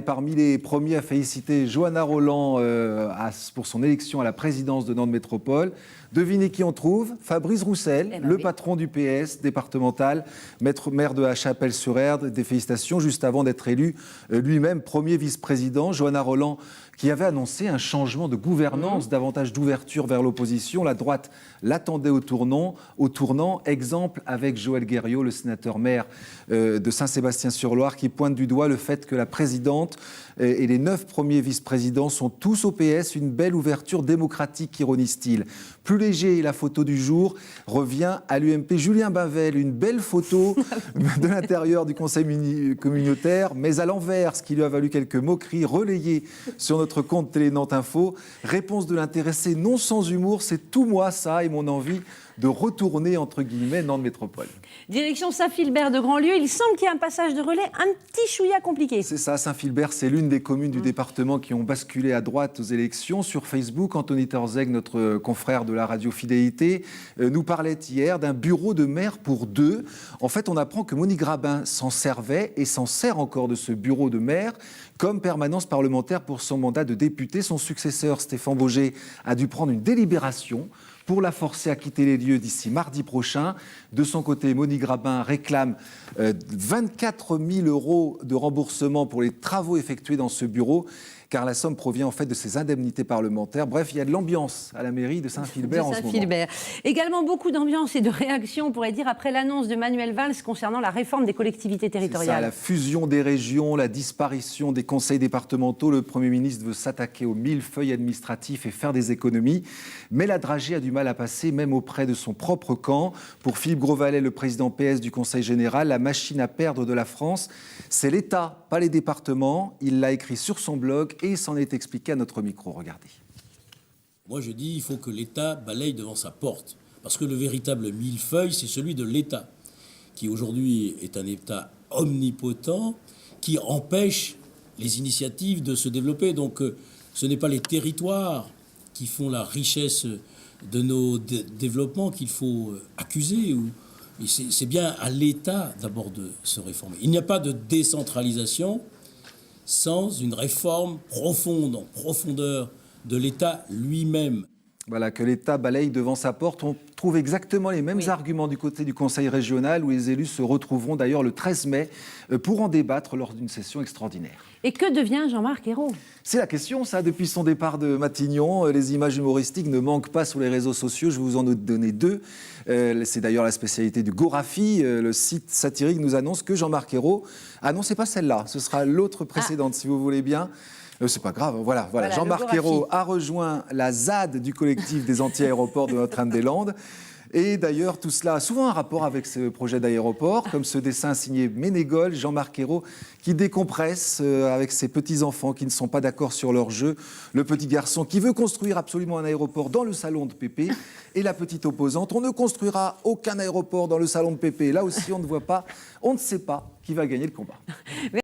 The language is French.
Parmi les premiers à féliciter Johanna Rolland pour son élection à la présidence de Nantes Métropole. Devinez qui on trouve? Fabrice Roussel, le patron du PS départemental, maire de la Chapelle-sur-Erdre. Des félicitations juste avant d'être élu lui-même premier vice-président. Johanna Rolland qui avait annoncé un changement de gouvernance, davantage d'ouverture vers l'opposition. La droite l'attendait au tournant. Exemple avec Joël Guerriau, le sénateur maire de Saint-Sébastien-sur-Loire, qui pointe du doigt le fait que la présidente et les 9 premiers vice-présidents sont tous au PS. Une belle ouverture démocratique, ironise-t-il. Plus léger, la photo du jour revient à l'UMP. Julien Bavel, une belle photo de l'intérieur du conseil communautaire, mais à l'envers, ce qui lui a valu quelques moqueries relayées sur notre compte Télé Nantes Info. Réponse de l'intéressé, non sans humour, c'est tout moi ça et mon envie de retourner, entre guillemets, Nantes Métropole. Direction Saint-Philbert de Grandlieu, il semble qu'il y a un passage de relais un petit chouïa compliqué. C'est ça, Saint-Philbert, c'est l'une des communes du département qui ont basculé à droite aux élections. Sur Facebook, Anthony Torzeg, notre confrère de la radio Fidélité, nous parlait hier d'un bureau de maire pour 2. En fait, on apprend que Monique Grabin s'en servait et s'en sert encore de ce bureau de maire comme permanence parlementaire pour son mandat de député. Son successeur, Stéphane Bauger, a dû prendre une délibération pour la forcer à quitter les lieux d'ici mardi prochain. De son côté, Monique Grabin réclame 24 000 € de remboursement pour les travaux effectués dans ce bureau, car la somme provient en fait de ses indemnités parlementaires. Bref, il y a de l'ambiance à la mairie de Saint-Philbert en ce moment. Également beaucoup d'ambiance et de réactions, on pourrait dire, après l'annonce de Manuel Valls concernant la réforme des collectivités territoriales. C'est ça, la fusion des régions, la disparition des conseils départementaux. Le Premier ministre veut s'attaquer aux millefeuilles administratifs et faire des économies. Mais la dragée a du mal à passer, même auprès de son propre camp. Pour Philippe Grosvalet, le président PS du Conseil général, la machine à perdre de la France, c'est l'État, pas les départements. Il l'a écrit sur son blog et il s'en est expliqué à notre micro. Regardez. Moi, je dis il faut que l'État balaye devant sa porte. Parce que le véritable millefeuille, c'est celui de l'État, qui aujourd'hui est un État omnipotent, qui empêche les initiatives de se développer. Donc, ce n'est pas les territoires qui font la richesse de nos développements qu'il faut accuser. C'est bien à l'État d'abord de se réformer. Il n'y a pas de décentralisation sans une réforme profonde, en profondeur de l'État lui-même. Voilà, que l'État balaye devant sa porte. On trouve exactement les mêmes arguments du côté du Conseil régional, où les élus se retrouveront d'ailleurs le 13 mai pour en débattre lors d'une session extraordinaire. Et que devient Jean-Marc Ayrault? C'est la question, ça. Depuis son départ de Matignon, les images humoristiques ne manquent pas sur les réseaux sociaux. Je vais vous en donner 2. C'est d'ailleurs la spécialité du Gorafi. Le site satirique nous annonce que Jean-Marc Ayrault... Ah non, c'est pas celle-là. Ce sera l'autre précédente, si vous voulez bien. C'est pas grave, voilà. Jean-Marc Ayrault a rejoint la ZAD du collectif des anti-aéroports de Notre-Dame-des-Landes. Et d'ailleurs, tout cela a souvent un rapport avec ce projet d'aéroport, comme ce dessin signé Ménégol, Jean-Marc Ayrault, qui décompresse avec ses petits-enfants qui ne sont pas d'accord sur leur jeu. Le petit garçon qui veut construire absolument un aéroport dans le salon de Pépé. Et la petite opposante, on ne construira aucun aéroport dans le salon de Pépé. Là aussi, on ne voit pas, on ne sait pas qui va gagner le combat.